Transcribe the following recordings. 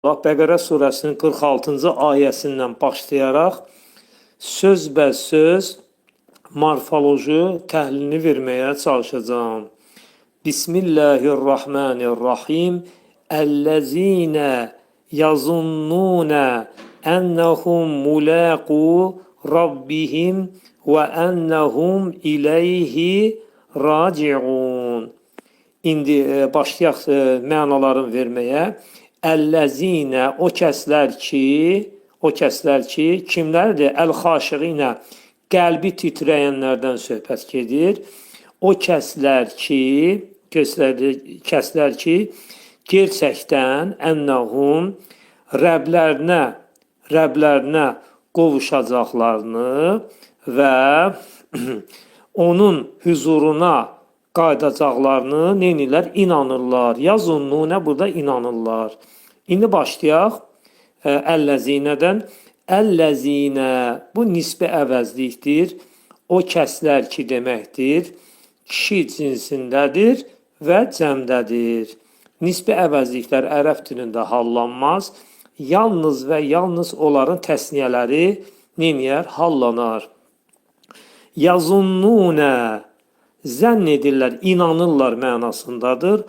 Bəqərə surəsinin 46-cı ayəsindən başlayaraq söz morfoloji təhlilini verməyə çalışacağım. Bismillahirrahmanirrahim. Əllezine yazunnune ennehum mulaqu rabbihim və ennehum ileyhi raciun. İndi başlayaq mənalarını verməyə. Əllezine o kəslər ki, kimlərdir? Əl-xaşiğinə qəlbi titrəyənlərdən söhbət gedir. O kəslər ki, gerçəkdən ennəhum Rəblərinə qovuşacaqlarını və onun huzuruna qayıdacaqlarını neynirlər? İnanırlar. Yazunnunə burada inanırlar. İndi başlayaq əlləzinədən. Əlləzinə bu nisbi əvəzlikdir. O kəslər ki deməkdir. Kişi cinsindədir və cəmdədir. Nisbi əvəzliklər ərəb dilində hallanmaz. Yalnız və yalnız onların təsniyələri neyniyər? Hallanar. Yazunnunə zənn edirlər, inanırlar mənasındadır.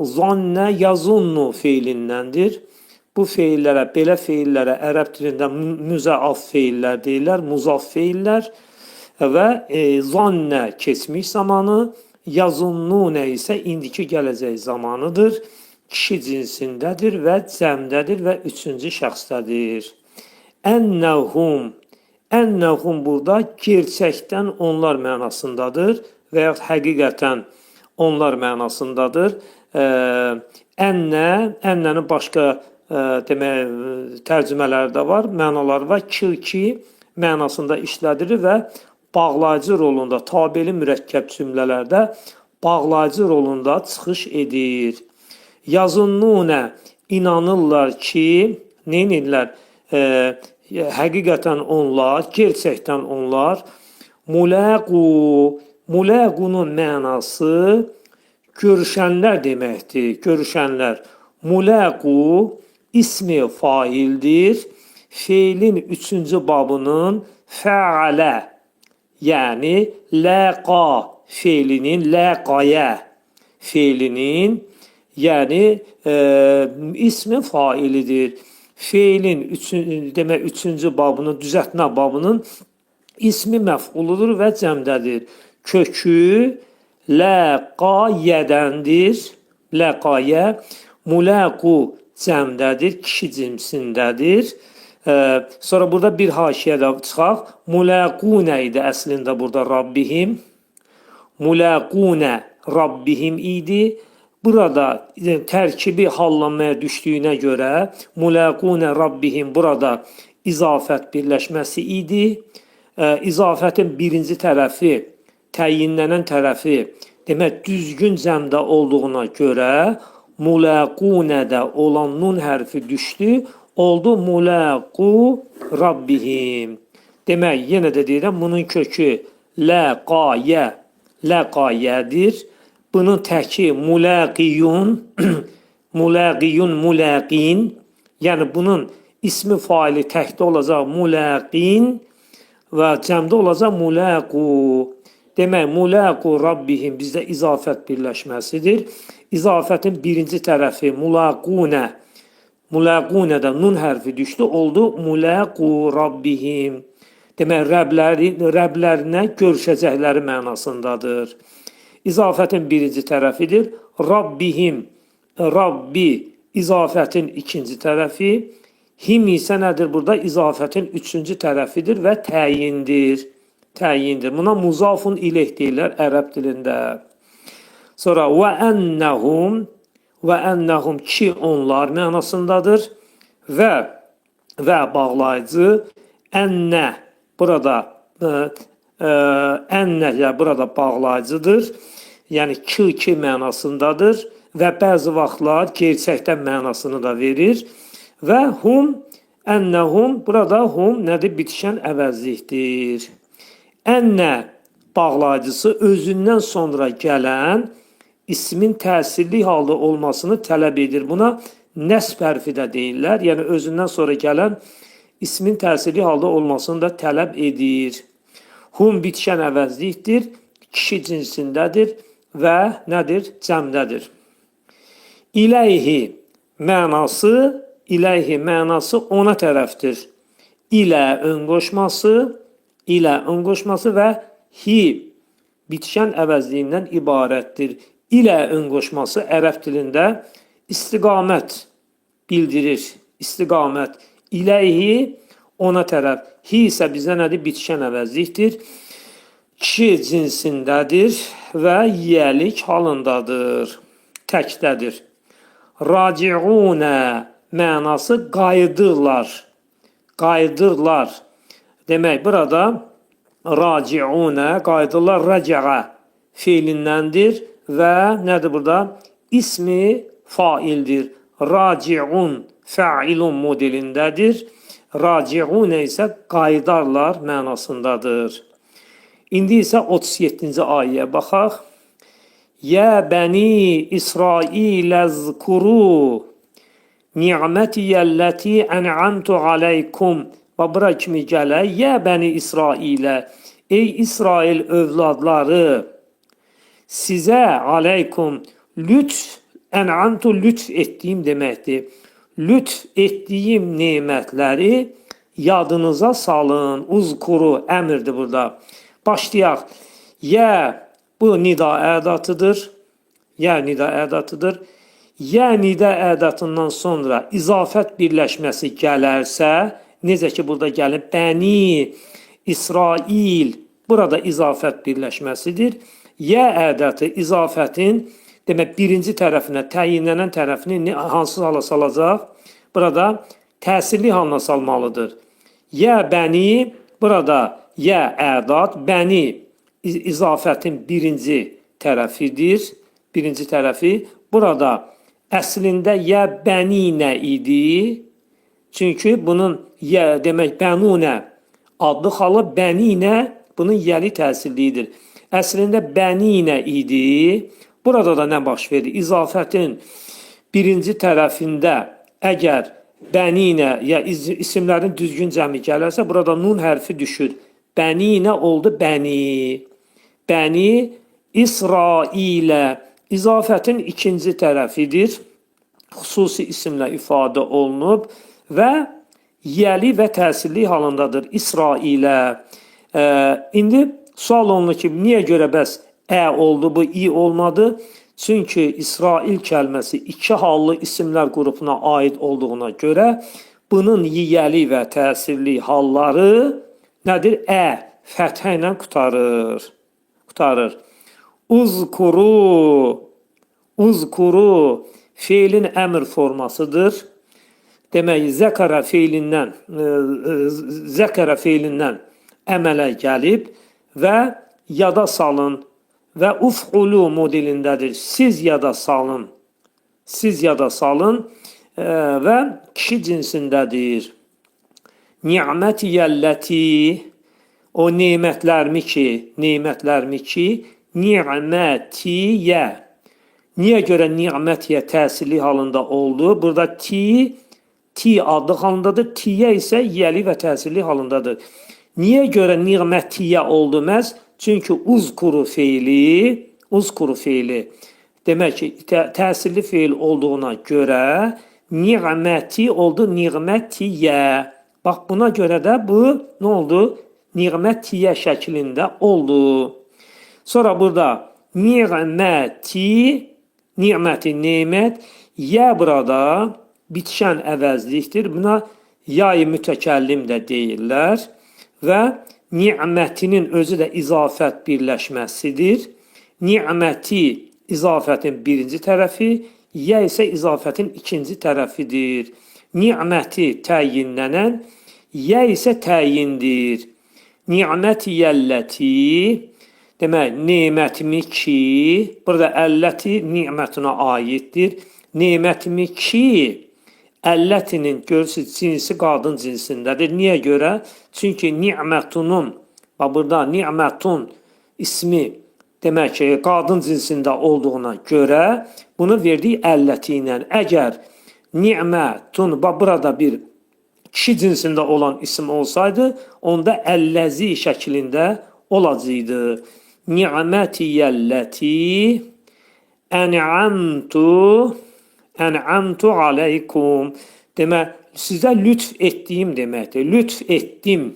Zannə yazunnu feilindəndir. Bu feillərə, belə feillərə ərəb dilində müzəaf feillər deyirlər, muzaf feillər və zannə keçmiş zamanı, yazunnunə isə indiki gələcək zamanıdır. Kişi cinsindədir və cəmdədir və üçüncü şəxsdədir. Ennəhum burada gerçəkdən onlar mənasındadır və yaxud həqiqətən onlar mənasındadır. Ənnənin başqa tərcümələri də var, mənaları var. Ki mənasında işlədilir və bağlayıcı rolunda, tabeli mürəkkəb cümlələrdə bağlayıcı rolunda çıxış edir. Yazunnunə inanırlar ki, neynirlər? Həqiqətən onlar, gerçəkdən onlar Mulaqunun mənası görüşənlər deməkdir. Görüşənlər. Mulaqu ismi faildir. Feilin üçüncü babının fəalə, yəni ləqa feilinin, ləqaya feilinin, yəni ismi failidir. Feilin üçüncü babının, düzəltmə babının ismi məf'uludur və cəmdədir. Kökü ləqayədəndir. Ləqayə, mulaqu cəmdədir, kişi cinsindədir. Sonra burada bir haşiyə də çıxaq. Mulaqunə idi əslində burada Rabbihim. Mulaqunə Rabbihim idi. Burada tərkibi hallanmaya düşdüyünə görə mulaqunə Rabbihim burada izafət birləşməsi idi. İzafətin birinci tərəfi, təyinlənən tərəfi demək düzgün cəmdə olduğuna görə mulaqunədə olan nun hərfi düşdü, oldu mulaqu Rabbihim. Demək, yenə də deyirəm, bunun kökü ləqayədir. Bunun təki mulaqiyun, mulaqin, yəni bunun ismi faili təkdə olacaq mulaqin və cəmdə olacaq mulaqu. Demək, mulaqu Rabbihim bizdə izafət birləşməsidir. İzafətin birinci tərəfi mulaqunə. Mulaqunədə nun hərfi düşdü, oldu mulaqu Rabbihim. Demək, Rəblərinə görüşəcəkləri mənasındadır. İzafətin birinci tərəfidir. Rabbihim, Rabbi izafətin ikinci tərəfi. Him isə nədir burada? İzafətin üçüncü tərəfidir və təyindir. Təyindir. Buna muzafun ileh deyirlər ərəb dilində. Sonra və ennəhum ki onlar mənasındadır. Və bağlayıcı ənnə burada burada bağlayıcıdır. Yəni ki mənasındadır və bəzi vaxtlar gerçəkdən mənasını da verir. Və ennəhum burada nədir? Bitişən əvəzlikdir. Ənnə bağlayıcısı özündən sonra gələn ismin təsirli halda olmasını tələb edir. Buna nəsb hərfi də deyirlər. Yəni özündən sonra gələn ismin təsirli halda olmasını da tələb edir. Hum bitişən əvəzlikdir, kişi cinsindədir və nədir? Cəmdədir. İləyhi mənası ona tərəfdir. İlə ön qoşması və hi bitişən əvəzliyindən ibarətdir. İlə ön qoşması ərəb dilində istiqamət bildirir. İstiqamət. İləyhi ona tərəf. Hi isə bizdə nədir? Bitişən əvəzlikdir. Kişi cinsindədir və yiyəlik halındadır. Təkdədir. Raciunə mənası qayıdırlar. Qayıdırlar. Demək, burada raciunə, qayıdırlar, rəcəə feilindəndir və nədir burada? İsmi faildir. Raciun, fəilun modelindədir. Raciunə isə qayıdarlar mənasındadır. İndi isə 37-ci ayəyə baxaq. Yə bəni İsrailə zkuru ni'mətiyəlləti ən'amtu aleykum. Və bura kimi gələ, yə bəni İsrailə, ey İsrail övladları, sizə aleykum lütf, ən'amtu lütf etdiyim deməkdir. Lütf etdiyim nemətləri yadınıza salın. Uzkuru əmirdir burada. Başlayaq. Yə bu nida ədatıdır. Yə nida ədatıdır. Yə nida ədatından sonra izafət birləşməsi gələrsə, necə ki burada gəlib, bəni, İsrail, burada izafət birləşməsidir. Yə ədatı izafətin, demək, birinci tərəfinə, təyinlənən tərəfini hansı hala salacaq? Burada təsirli halına salmalıdır. Yə bəni, burada yə ədat, bəni izafətin birinci tərəfidir. Birinci tərəfi. Burada əslində yə bəninə idi. Çünki bunun demək bənunə adlı halı bəninə bunun yəli təsirlidir. Əslində bəninə idi. Burada da nə baş verir? İzafətin birinci tərəfində əgər bəninə ya isimlərin düzgün cəmi gələrsə, burada nun hərfi düşür. Bəninə oldu bəni. Bəni İsrailə. İzafətin ikinci tərəfidir. Xüsusi isimlə ifadə olunub və yəli və təsirli halındadır İsrailə. İndi sual olunur ki, niyə görə bəs oldu, bu i olmadı? Çünki İsrail kəlməsi iki hallı isimlər qrupuna aid olduğuna görə bunun yiyəli və təsirli halları nədir? Fəthə ilə qutarır. Uzkuru feilin əmr formasıdır. Demək, zəkərə feilindən əmələ gəlib və yada salın və uf'ulu modelindədir. Siz yada salın və kişi cinsindədir. Ni'mətiyəlləti, o nemətlərmi ki, ni'mətiyə. Niyə görə ni'mətiyə təsirli halında oldu? Burada ti adlı halındadır, tiyə isə yəli və təsirli halındadır. Niyə görə ni'mətiyə oldu məhz? Çünki uzkuru feili demək ki, təsirli feil olduğuna görə ni'məti oldu ni'mətiyə. Bax, buna görə də bu nə oldu? Ni'mətiyə şəklində oldu. Sonra burada ni'məti, nemət, yə burada bitişən əvəzlikdir. Buna yay mütəkəllim də deyirlər və ni'mətinin özü də izafət birləşməsidir. Ni'məti izafətin birinci tərəfi, yə isə izafətin ikinci tərəfidir. Ni'məti təyinlənən, yə isə təyindir. Ni'mətiyəlləti, demək, nemətimi ki, burada əlləti nimətuna aiddir. Nemətimi ki, əllətinin görürsünüz cinsi qadın cinsindədir. Niyə görə? Çünki ni'mətunun, burada ni'mətun ismi demək ki, qadın cinsində olduğuna görə bunu verdiyi əlləti ilə. Əgər Ni'metun. Burada bir kişi cinsində olan isim olsaydı, onda əlləzi şəklində olacaqdı. Ni'mətiyəlləti ən'amtu aleykum. Demək, sizə lütf etdiyim deməkdir. Lütf etdim.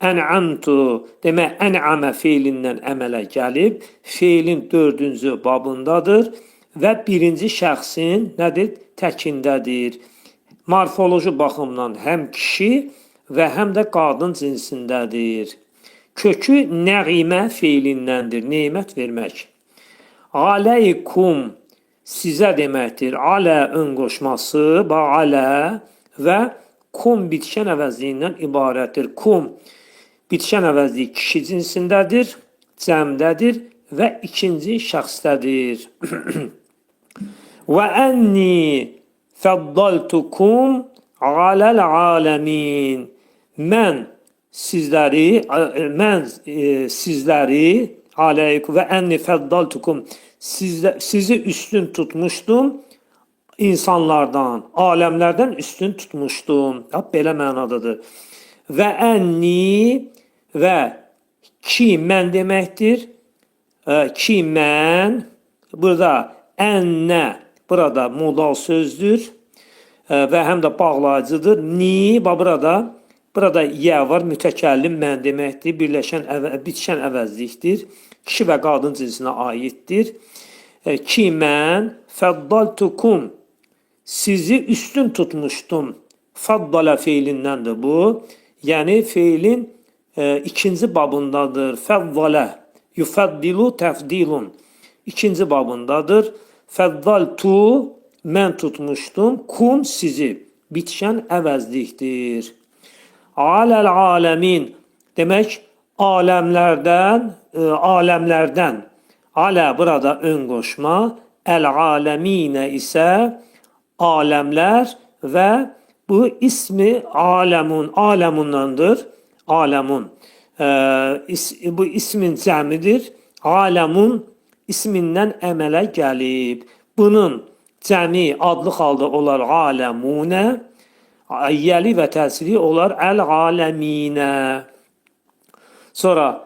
Ən'amtu. Demək, ən'amə feilindən əmələ gəlib, feilin 4-cü babındadır və birinci şəxsin nədir? Təkindədir. Morfoloji baxımdan həm kişi və həm də qadın cinsindədir. Kökü nəğimə feilindəndir, nemət vermək. Aleykum sizə deməkdir. Alə ön qoşması, alə və kum bitişən əvəzliyindən ibarətdir. Kum bitişən əvəzliyi kişi cinsindədir, cəmdədir və ikinci şəxsdədir. Və ənni fəddaltukum aləl aləmin. Mən sizləri aleykum və ənni fəddaltukum sizi üstün tutmuşdum insanlardan, aləmlərdən üstün tutmuşdum. Belə mənadadır. Və ənni və ki mən deməkdir. Ki mən burada ənnə burada modal sözdür və həm də bağlayıcıdır. Ni burada yə var, mütəkəllim mən deməkdir. Bitişən əvəzlikdir. Kişi və qadın cinsinə aiddir. Ki mən fəddaltukum sizi üstün tutmuşdum. Faddala feilindəndir bu. Yəni feilin ikinci babındadır. Fəddala yufəddilu təfdilun. İkinci babındadır. Fəddaltu mən tutmuşdum. Kum sizi. Bitişən əvəzlikdir. Aləl aləmin demək aləmlərdən. Alə burada ön qoşma. Əl-aləminə isə aləmlər və bu ismi aləmundandır. Aləmun. Bu ismin cəmidir. Aləmun ismindən əmələ gəlib. Bunun cəmi adlı halda olar aləmunə, yəli və təsiri olar əl-aləminə. Sonra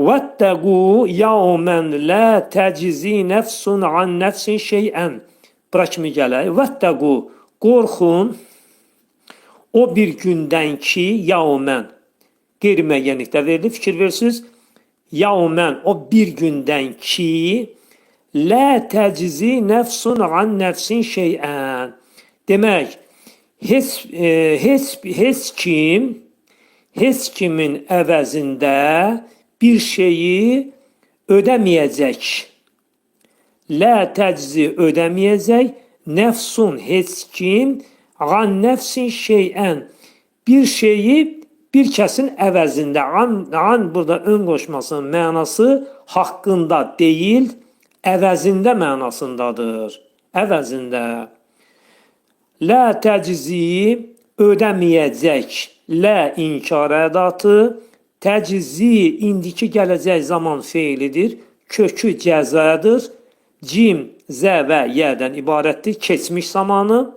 vəttəqu yəvmən lə təcizi nəfsun an nəfsin şeyən. Bura kimi gələk. Vəttəqu qorxun o bir gündən ki yəvmən qeyri-müəyyənlikdə verilir. Fikir versiniz. Yəvmən o bir gündən ki lə təcizi nəfsun an nəfsin şeyən. Demək, heç kimin əvəzində bir şeyi ödəməyəcək. Lə təcizi ödəməyəcək. Nəfsun heç kim an nəfsin şeyən. Bir şeyi bir kəsin əvəzində. An burada ön qoşmasının mənası haqqında deyil, əvəzində mənasındadır. Əvəzində. Lə təcizi ödəməyəcək. Lə inkar ədatı. Təcizi indiki gələcək zaman feilidir. Kökü cəzadır. Cim, zə və yədən ibarətdir. Keçmiş zamanı.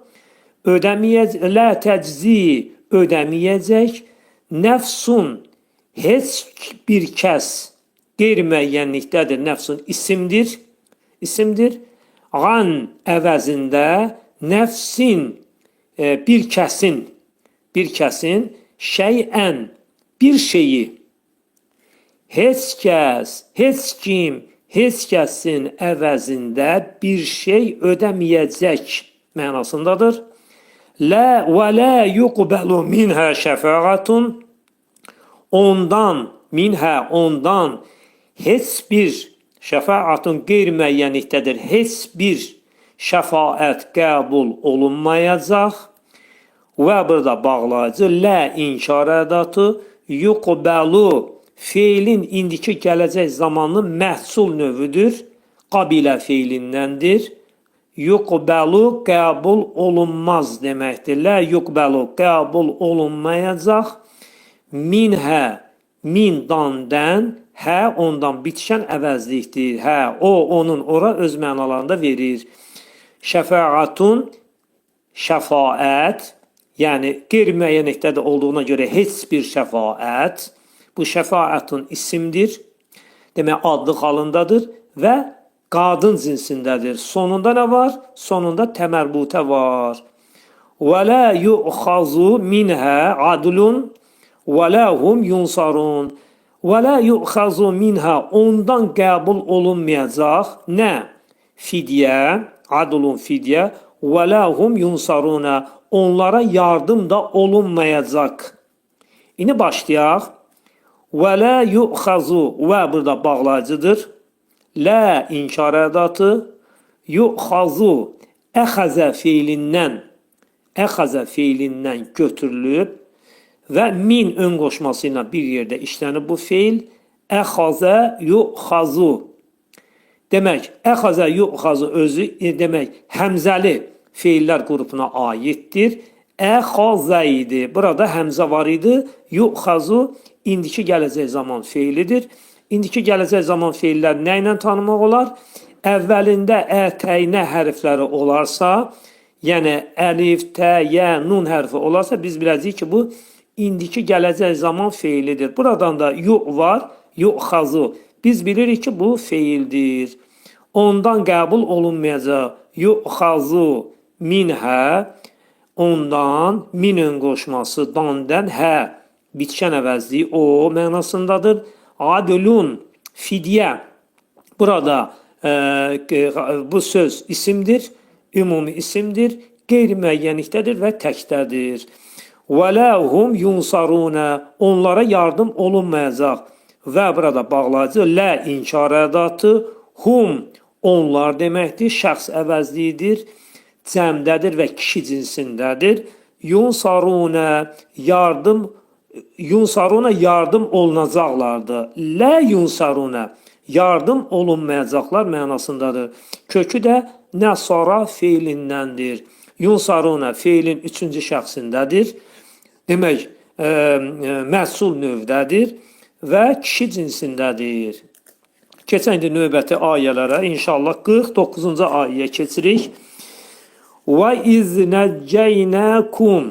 Lə təcizi ödəməyəcək. Nəfsun heç bir kəs qeyri-müəyyənlikdədir. Nəfsun isimdir. An əvəzində nəfsin bir kəsin şeyən bir şeyi heç kəsin əvəzində bir şey ödəməyəcək mənasındadır. Lə və lə yuqbəlu minhə şəfəatun. Ondan heç bir şəfaatun qeyri-müəyyənlikdədir. Heç bir şəfaət qəbul olunmayacaq. Və burada bağlayıcı lə inkar ədatı yuqbəlu feilin indiki gələcək zamanlı məhsul növüdür. Qabilə feilindəndir. Yuqbəlu qəbul olunmaz deməkdir. Lə yuqbəlu qəbul olunmayacaq. Minhə mindandən hə ondan bitişən əvəzlikdir. Hə o onun ora öz mənalarında verir. Şəfaatun şəfaət, yəni qeyri-müəyyənlikdə də olduğuna görə heç bir şəfaət. Bu şəfaətin isimdir. Demək, adlı halındadır və qadın cinsindədir. Sonunda nə var? Sonunda təmərbutə var. Və la yu'xazu minhə adlun və la hum yunsarun. Və la yu'xazu minhə, ondan qəbul olunmayacaq. Nə? Fidyə, adlun fidyə. Və la hum yunsaruna, onlara yardım da olunmayacaq. İndi başlayaq. Və la yu'xazu, və burada bağlayıcıdır. La inkar ədatı, yu'xazu, əxəzə feilindən götürülüb və min ön qoşması ilə bir yerdə işlənib bu feil. Əxazə yu'xazu. Demək, əxazə yu'xazu özü demək, həmzəli feillər qrupuna aiddir. Əxazə idi. Burada həmzə var idi. Yu'xazu indiki gələcək zaman feilidir. İndiki gələcək zaman feillər nə ilə tanımaq olar? Əvvəlində ətəynə hərfləri olarsa, yəni əlif, tə, yə, nun hərfi olarsa, biz biləcəyik ki, bu indiki gələcək zaman feilidir. Buradan da yu var, yu'xazu. Biz bilirik ki, bu feildir. Ondan qəbul olunmayacaq. Yu'xazu minhə, ondan, minün qoşması, dandən, hə, bitişən əvəzliyi o mənasındadır. Adlun, fidyə. Burada bu söz isimdir, ümumi isimdir, qeyri-müəyyənlikdədir və təkdədir. Və ləhum yunsaruna, onlara yardım olunmayacaq. Və burada bağlayıcı, lə inkar ədatı, hum, onlar deməkdir, şəxs əvəzliyidir, cəmdədir və kişi cinsindədir. Yunsaruna, yardım olunacaqlardır. Lə yunsaruna, yardım olunmayacaqlar mənasındadır. Kökü də nəsara feilindəndir. Yunsaruna feilin 3-cü şəxsindədir. Demək, məhsul növdədir və kişi cinsindədir. Keçən indi növbəti ayələrə, inşallah 49-cu ayəyə keçirik. Və iznəccəynəkum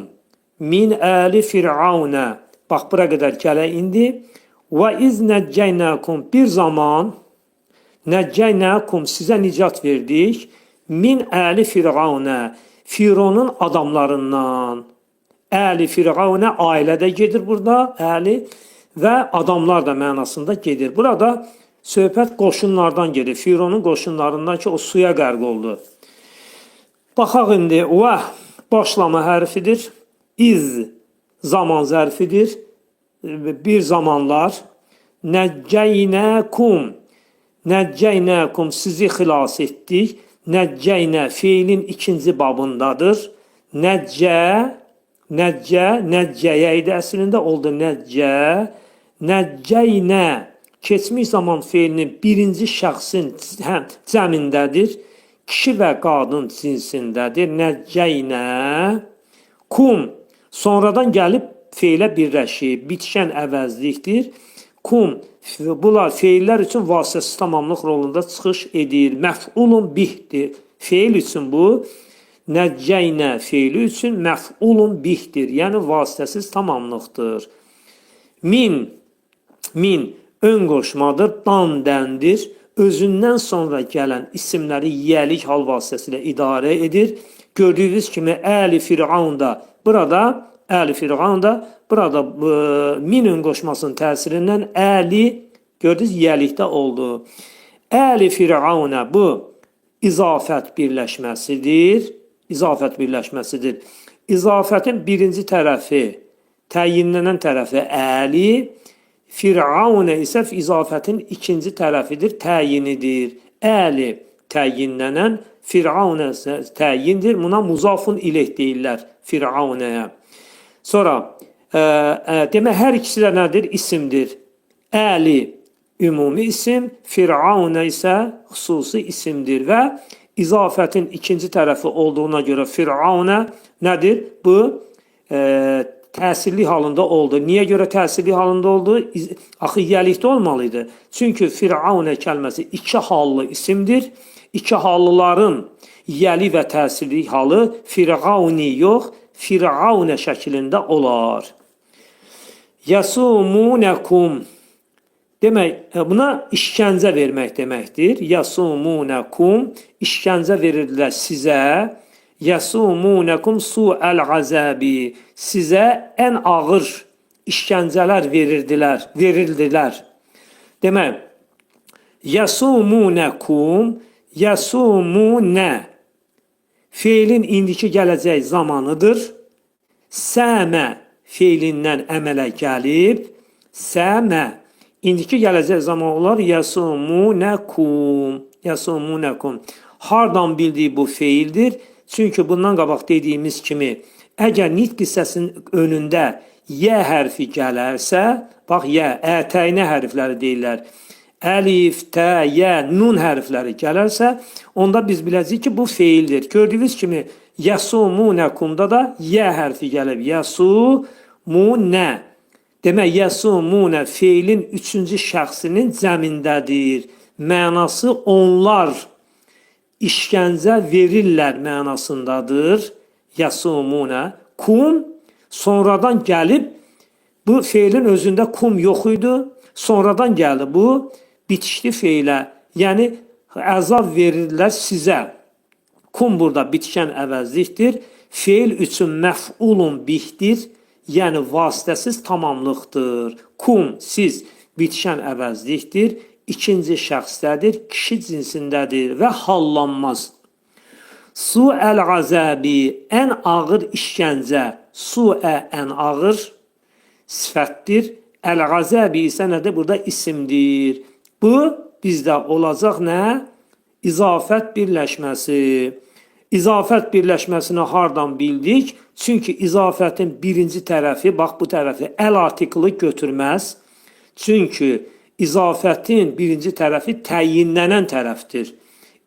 min əli fir'aunə. Bax, bura qədər gələ indi. Və iznəccəynəkum, bir zaman nəccəynəkum, sizə nicat verdik. Min əli fir'aunə, Fironun adamlarından. Əli fir'aunə, ailədə gedir burada, əli və adamlar da mənasında gedir. Burada söhbət qoşunlardan gedir. Fironun qoşunlarından ki, o suya qərq oldu. Baxaq indi, və başlama hərfidir. İz zaman zərfidir. Bir zamanlar. Nəccəynəkum. Nəccəynəkum, sizi xilas etdik. Nəccəynə feilin 2-ci babındadır. Nəccəyə idi əslində, oldu nəccə. Nəccəynə, keçmiş zaman feilinin 1-ci şəxsin cəmindədir. Kişi və qadın cinsindədir. Nəccəynə. Kum, sonradan gəlib feilə birləşib, bitişən əvəzlikdir. Kum, bunlar feillər üçün vasitəsiz tamamlıq rolunda çıxış edir. Məf'ulun bihdir. Feil üçün bu, nəccəynə feili üçün məf'ulun bihdir. Yəni vasitəsiz tamamlıqdır. Min, ön qoşmadır, dandəndir. Özündən sonra gələn isimləri yiyəlik hal vasitəsilə idarə edir. Gördüyünüz kimi əli fir'aunda, burada min ön qoşmasının təsirindən əli, gördünüz, yiyəlikdə oldu. Əli fir'auna, bu izafət birləşməsidir. İzafətin birinci tərəfi, təyinlənən tərəfi əli, fir'auna isə izafətin ikinci tərəfidir, təyinidir. Əli təyinlənən, fir'auna təyindir. Buna muzafun ileh deyirlər fir'aunaya. Sonra, demək, hər ikisi də nədir? İsimdir. Əli ümumi isim, fir'auna isə xüsusi isimdir və izafətin ikinci tərəfi olduğuna görə fir'auna nədir? Bu, təsirli halında oldu. Niyə görə təsirli halında oldu? Axı yiyəlikdə olmalıydı. Çünki fir'auna kəlməsi iki hallı isimdir. İki hallıların yəli və təsirli halı firavuni yox, firavunə şəklində olar. Yasumunakum demək, buna işgəncə vermək deməkdir. Yasumunakum, işgəncə verirdilər sizə. Yasumunakum su'al-azabi, sizə ən ağır işgəncələr verildilər. Demək, yasumunakum, yasumuna feilin indiki gələcək zamanıdır. Səmə feilindən əmələ gəlib. Səmə indiki gələcək zaman olar. Yasumunakum, yasumunakum. Hardan bildiyi bu feildir? Çünki bundan qabaq dediyimiz kimi, əgər nitq hissəsinin önündə yə hərfi gələrsə, bax yə, ətəynə hərfləri deyirlər. Əlif, tə, yə, nun hərfləri gələrsə, onda biz biləcəyik ki, bu feildir. Gördüyünüz kimi, yasumunakumda da yə hərfi gəlib. Yasumunə. Demək, yasumuna feilin üçüncü şəxsinin cəmindədir. Mənası onlar işgəncə verirlər mənasındadır. Yasumuna. Kum sonradan gəlib, bu feilin özündə kum yox idi. Sonradan gəldi bu bitişli feilə. Yəni, əzab verirlər sizə. Kum burada bitişən əvəzlikdir. Feil üçün məf'ulun bihdir. Yəni, vasitəsiz tamamlıqdır. Kum, siz bitişən əvəzlikdir. İkinci şəxsdədir, kişi cinsindədir və hallanmaz. Su'əl-azabi, ən ağır işgəncə. Su'ə, ən ağır sifətdir. Əl-azabi isə nədir? Burada isimdir. Bu, bizdə olacaq nə? İzafət birləşməsi. İzafət birləşməsini hardan bildik? Çünki izafətin birinci tərəfi, bax bu tərəfi əl artiklı götürməz. Çünki izafətin birinci tərəfi təyinnənən tərəfdir.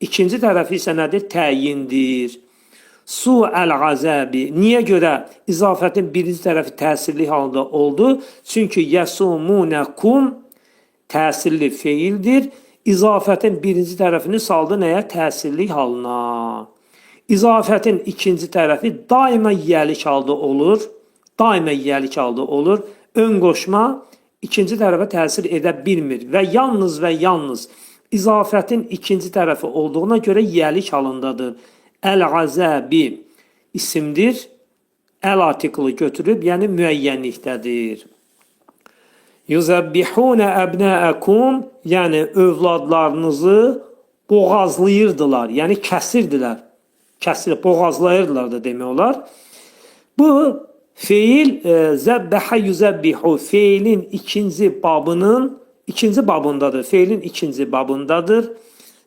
İkinci tərəfi isə nədir? Təyindir. Su'əl-azabi. Niyə görə izafətin birinci tərəfi təsirli halda oldu? Çünki yasumunakum təsirli feildir. İzafətin birinci tərəfini saldı nəyə? Təsirli halına. İzafətin ikinci tərəfi daima yiyəlik halda olur. Daima yiyəlik halda olur. Ön qoşma ikinci tərəfə təsir edə bilmir və yalnız izafətin ikinci tərəfi olduğuna görə yiyəlik halındadır. Əl-azabi isimdir. Əl artiklı götürüb, yəni müəyyənlikdədir. Yuzabbihuna abnaakum, yəni övladlarınızı boğazlayırdılar, yəni kəsirdilər. Boğazlayırdılar da demək olar. Bu feil zəbbəhə yüzəbbihu feilin ikinci babındadır. Feilin ikinci babındadır.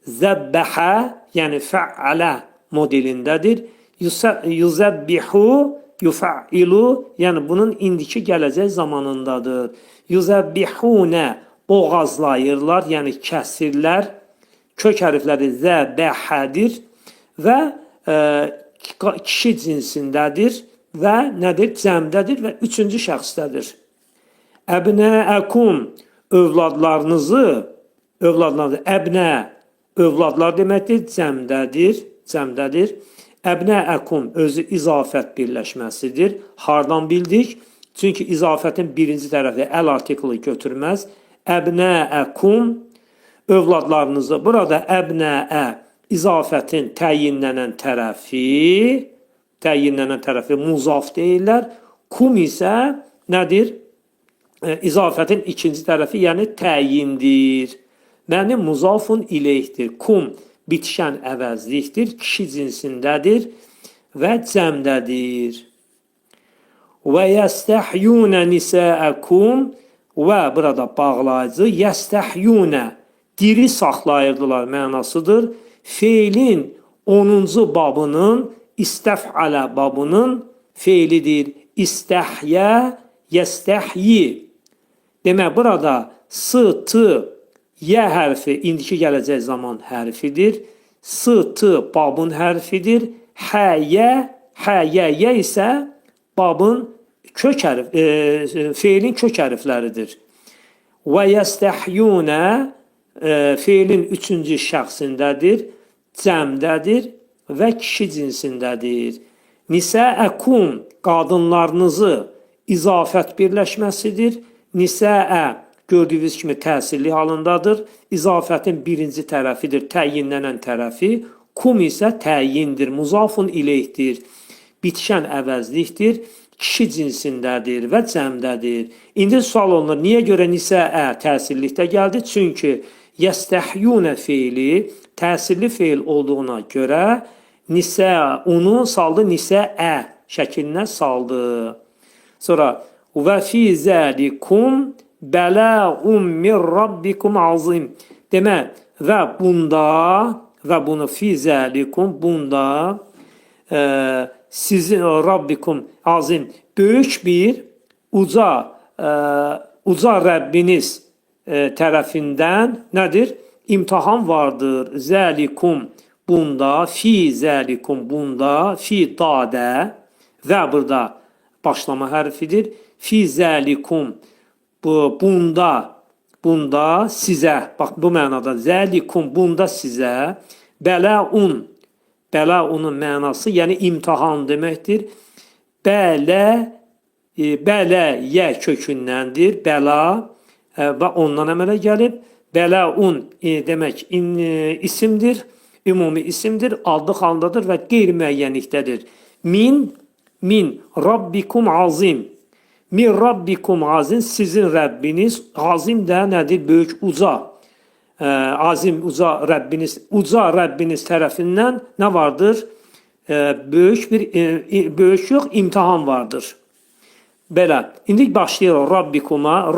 Zəbbəhə, yəni fəalə modelindədir. Yüzəbbihu, yufailu, yəni bunun indiki gələcək zamanındadır. Yüzəbbihunə, boğazlayırlar, yəni kəsirlər. Kök hərfləri zəbəhədir və kişi cinsindədir və nədir? Cəmdədir və üçüncü şəxsdədir. Əbnəəkum, övladlarınızı, əbnə, övladlar deməkdir, cəmdədir. Əbnəəkum özü izafət birləşməsidir. Hardan bildik? Çünki izafətin birinci tərəfi əl artiklı götürməz. Əbnəəkum, övladlarınızı. Burada əbnəə izafətin təyinnənən tərəfi muzaf deyirlər. Kum isə nədir? İzafətin ikinci tərəfi, yəni təyindir. Yəni muzafun ileyhdir. Kum bitişən əvəzlikdir, kişi cinsindədir və cəmdədir. Və yəstəhyunə nisəəkum və burada bağlayıcı yəstəhyunə diri saxlayırdılar mənasıdır. Feilin 10-cu babının istəf'alə babının feilidir. İstəhyə, yəstəhyi. Demək, burada s, t, yə hərfi indiki gələcək zaman hərfidir. S, t babın hərfidir. Hə, yə isə babın feilin kök hərfləridir. Və yəstəhyunə feilin üçüncü şəxsindədir, cəmdədir və kişi cinsindədir. Nisəəkum qadınlarınızı izafət birləşməsidir. Nisəə gördüyünüz kimi təsirli halındadır. İzafətin birinci tərəfidir, təyinlənən tərəfi. Kum isə təyindir, muzafun ileyhdir. Bitişən əvəzlikdir, kişi cinsindədir və cəmdədir. İndi sual olunur, niyə görə nisəə təsirlikdə gəldi? Çünki yəstəhyunə feili təsirli feil olduğuna görə onu saldı nisəə şəklinə saldı. Sonra və fi zəlikum bələun min rabbikum azim. Demək, və bunda və bunu fi zəlikum bunda sizin Rabbikum azim böyük bir uca Rəbbiniz tərəfindən nədir? İmtahan vardır. Zəlikum bunda, fi zəlikum bunda, fi dadə və burada başlama hərfidir. Fi zəlikum bunda sizə, bax bu mənada zəlikum bunda sizə, bələun, bələunun mənası yəni imtahan deməkdir. Bələyə kökündəndir. Bəla və ondan əmələ gəlib. Bələun demək isimdir, ümumi isimdir, adlı halındadır və qeyri-müəyyənlikdədir. Min Rabbikum azim. Min Rabbikum azim, sizin Rəbbiniz. Azim də nədir? Böyük, uca. Azim, uca Rəbbiniz tərəfindən nə vardır? Böyük yox, imtihan vardır. Belə, indi başlayırıq Rabbikuma,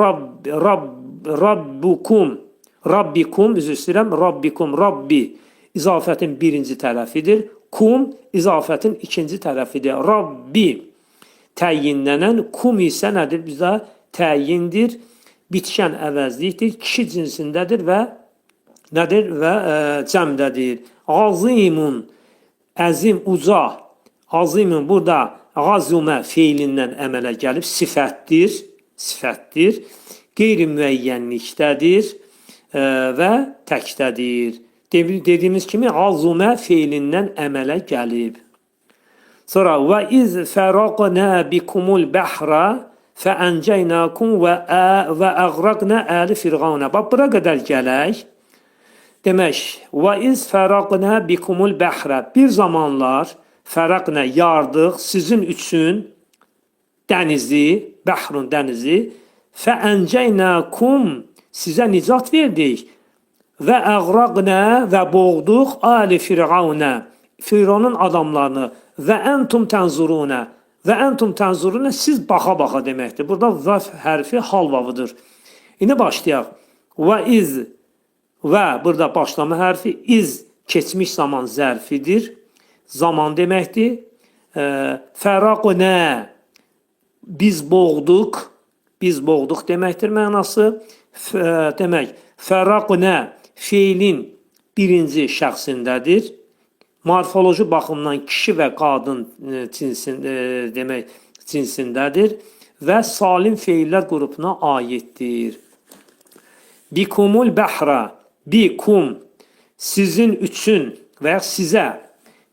Rabbikum, üzr istəyirəm, Rabbikum, Rabbi izafətin birinci tərəfidir. Kum izafətin ikinci tərəfidir. Rabbi təyinlənən, kum isə nədir? Bizə təyindir, bitişən əvəzlikdir, kişi cinsindədir və nədir? Və cəmdədir. Azimun, əzim, uca. Azimun burada qazumə feilindən əmələ gəlib, sifətdir, qeyri-müəyyənlikdədir və təkdədir. Dediyimiz kimi azumə feilindən əmələ gəlib. Sonra və iz fəraqnə bikumul bəhrə fəəncəynakum və əğraqnə əli firqanə. Bax, bura qədər gələk. Demək, və iz fəraqnə bikumul bəhrə. Bir zamanlar fəraqnə yardıq sizin üçün dənizi, bəhrun dənizi, fəəncəynakum sizə nicat verdik və əğraqnə və boğduq əli firqanə. Fironun adamlarını və entum tənzurunə. Və entum tənzurunə siz baxa-baxa deməkdir. Burada vəf hərfi hal vavıdır. İndi başlayaq. Və iz və burada başlama hərfi iz keçmiş zaman zərfidir. Zaman deməkdir. Fəraqnə biz boğduq deməkdir mənası. Demək, fəraqnə feilin birinci şəxsindədir. Morfoloji baxımdan kişi və qadın cinsindədir və salim feillər qrupuna aiddir. Bikumul bəhrə, bikum, sizin üçün və ya sizə,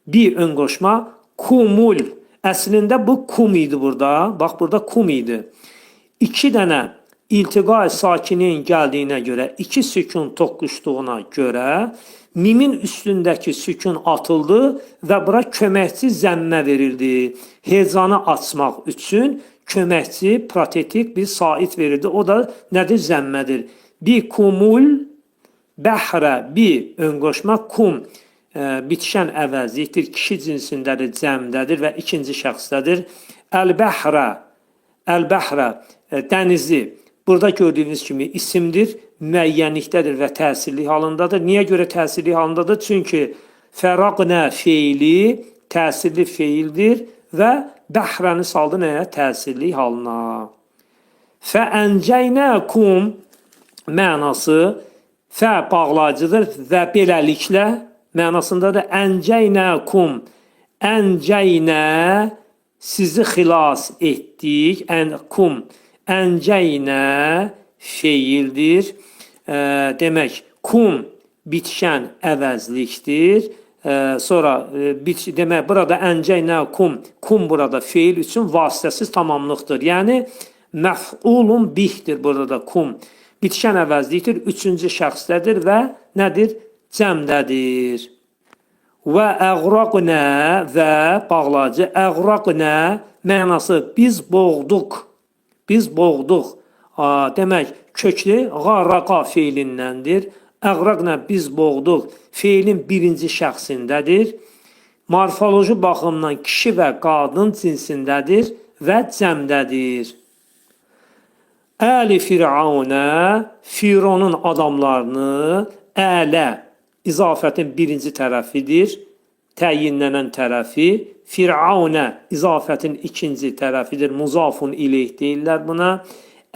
bir ön qoşma, kumul, əslində bu kum idi burada, bax burada kum idi. İki dənə iltiqa sakinin gəldiyinə görə, iki sükun toqquşduğuna görə, mimin üstündəki sükun atıldı və bura köməkçi zəmmə verildi. Hecanı açmaq üçün köməkçi, protetik bir sait verildi. O da nədir? Zəmmədir. Bir kumul, bəhrə, bir önqoşma, kum, bitişən əvəzlikdir, kişi cinsindədir, cəmdədir və ikinci şəxsdədir. Əl-bəhrə, dənizi. Burada gördüyünüz kimi isimdir, müəyyənlikdədir və təsirli halındadır. Niyə görə təsirli halındadır? Çünki fəraqnə feili təsirli feildir və bəhrəni saldı nəyə? Təsirli halına. Fəəncəynəkum mənası fə bağlayıcıdır və beləliklə mənasındadır. Əncəynəkum, əncəynə sizi xilas etdik, kum, əncəynə feildir. Demək, kum bitişən əvəzlikdir Sonra demək burada əncəynəkum, kum burada feil üçün vasitəsiz tamamlıqdır. Yəni məf'ulun bihdir burada kum. Bitişən əvəzlikdir, üçüncü şəxsdədir və nədir? Cəmdədir. Və əğraqnə və bağlacı əğraqnə mənası biz boğduq. Biz boğduq. Demək köklü qaraqa feilindəndir. Əğraqnə biz boğduq feilin birinci şəxsindədir. Morfoloji baxımdan kişi və qadın cinsindədir və cəmdədir. Əli Firavunə, Fironun adamlarını, ələ izafətin birinci tərəfidir, təyinlənən tərəfi. Firavunə izafətin ikinci tərəfidir, muzafun ileyh deyirlər buna.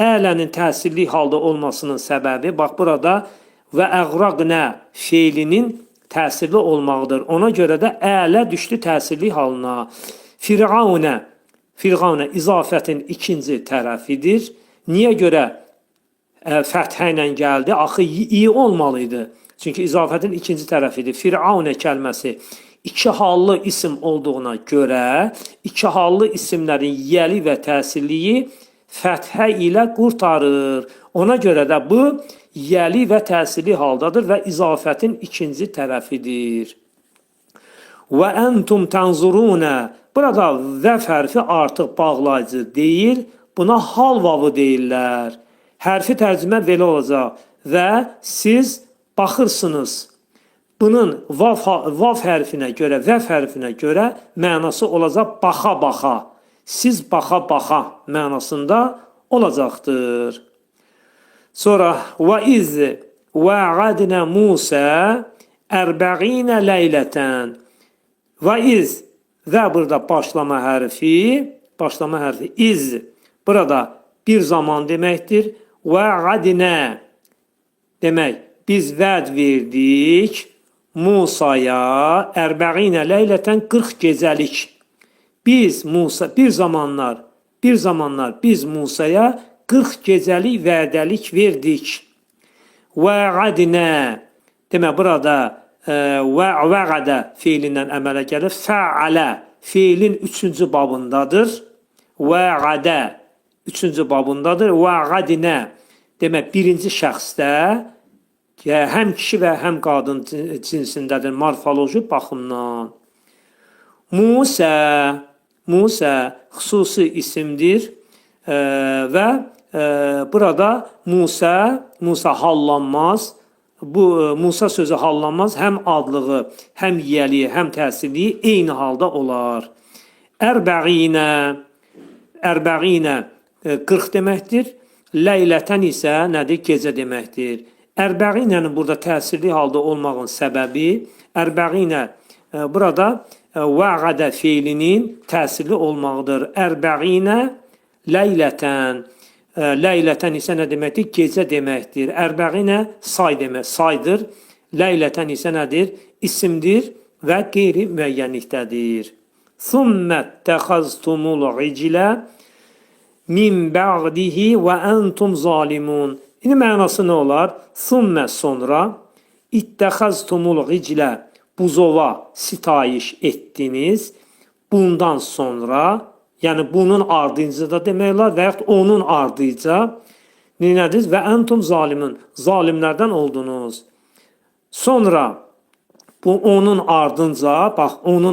Ələnin təsirli halda olmasının səbəbi, bax burada və əğraqnə feilinin təsirli olmağıdır. Ona görə də ələ düşdü təsirli halına. Firavunə izafətin ikinci tərəfidir. Niyə görə fəthə ilə gəldi? Axı i olmalıydı. Çünki izafətin ikinci tərəfidir. Firavunə kəlməsi iki hallı isim olduğuna görə, iki hallı isimlərin yəli və təsirliyi fəthə ilə qurtarır. Ona görə də bu yəli və təsirli haldadır və izafətin ikinci tərəfidir. Və entum tənzurunə. Burada vəf hərfi artıq bağlayıcı deyil, buna hal vavı deyirlər. Hərfi tərcümə belə olacaq və siz baxırsınız. Bunun vav hərfinə görə, vəf hərfinə görə mənası olacaq baxa-baxa. Siz baxa-baxa mənasında olacaqdır. Sonra və iz va'adna Musa 40 leyleten. Və iz və burada başlama hərfi iz burada bir zaman deməkdir. Va'adna demək biz vəd verdik Musaya 40 leyleten 40 gecəlik. Biz Musaya 40 gecəlik vədəlik verdik. Va'adna demək burada va'ada feilindən əmələ gəlir. Fa'ala feilin 3-cü babındadır. Va'ada 3-cü babındadır. Va'adna demək birinci şəxsdə həm kişi və həm qadın cinsindədir morfoloji baxımdan. Musa xüsusi isimdir və burada Musa hallanmaz. Bu Musa sözü hallanmaz. Həm adlığı, həm yəli, həm təsirliyi eyni halda olar. Ərbəğinə 40 deməkdir. Leylətən isə nədir? Gecə deməkdir. Ərbəğinənin burada təsirli halda olmağın səbəbi, ərbəğinə burada va'ada feilinin təsirli olmağıdır. Ərbəğinə leylətən. Leylətən isə nə deməkdir? Gecə deməkdir. Ərbəğinə saydır. Leylətən isə nədir? İsimdir və qeyri-müəyyənlikdədir. Thumma təxaztumul iclə min ba'dihi və entum zalimun. İndi mənası nə olar? Thumma sonra ittəxaztumul iclə buzova sitayiş etdiniz. Bundan sonra, yəni bunun ardınca da demək olar və yaxud onun ardınca nədir? Və entum zalimun. Zalimlərdən oldunuz. Sonra onun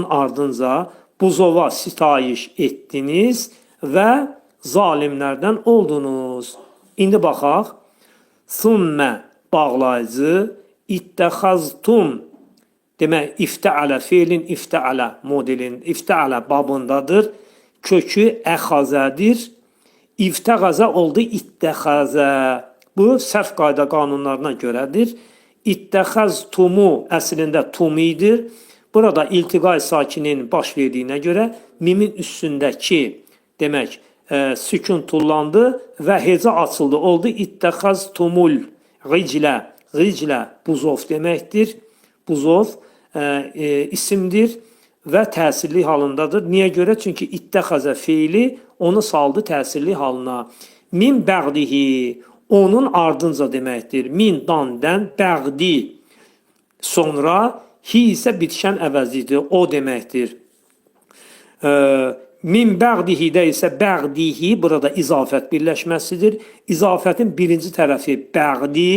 ardınca buzova sitayiş etdiniz və zalimlərdən oldunuz. İndi baxaq. Thumma bağlayıcı, ittəxaztum demək iftəalə, feilin iftəalə modelin, iftəalə babındadır. Kökü əxazədir. İftəğazə oldu ittəxazə. Bu sərf qayda qanunlarına görədir. İttəxaztumu əslində tumidir. Burada iltiqai sakinin baş verdiyinə görə mimin üstündəki demək sükun tullandı və heca açıldı. Oldu ittəxaztumul riclə. Riclə buzov deməkdir. Buzov isimdir və təsirli halındadır. Niyə görə? Çünki ittəxazə feili onu saldı təsirli halına. Min bəğdihi onun ardınca deməkdir. Min dan dən bəğdi sonra Hi isə bitişən əvəzidir, o deməkdir. Min bəğdihidə isə bəğdihi burada izafət birləşməsidir. İzafətin birinci tərəfi bəğdi,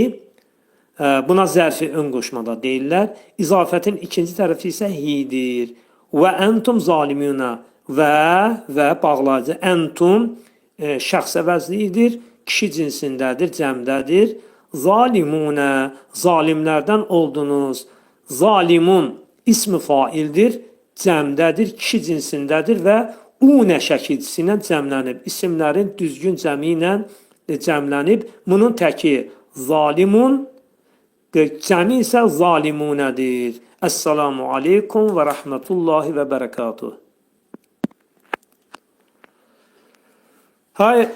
buna zərfi ön qoşmada deyirlər. İzafətin ikinci tərəfi isə hidir. Və əntum zalimuna və bağlayıcı əntum şəxs əvəzliyidir, kişi cinsindədir, cəmdədir. Zalimuna, zalimlərdən oldunuz. Zalimun ismi faildir, cəmdədir, kişi cinsindədir və unə şəkilçisi ilə cəmlənib. İsimlərin düzgün cəmi ilə cəmlənib. Bunun təki zalimun, cəmi isə zalimunədir. Əssalamu aleykum və rəhmətullahi və bərəkatuhu. Hay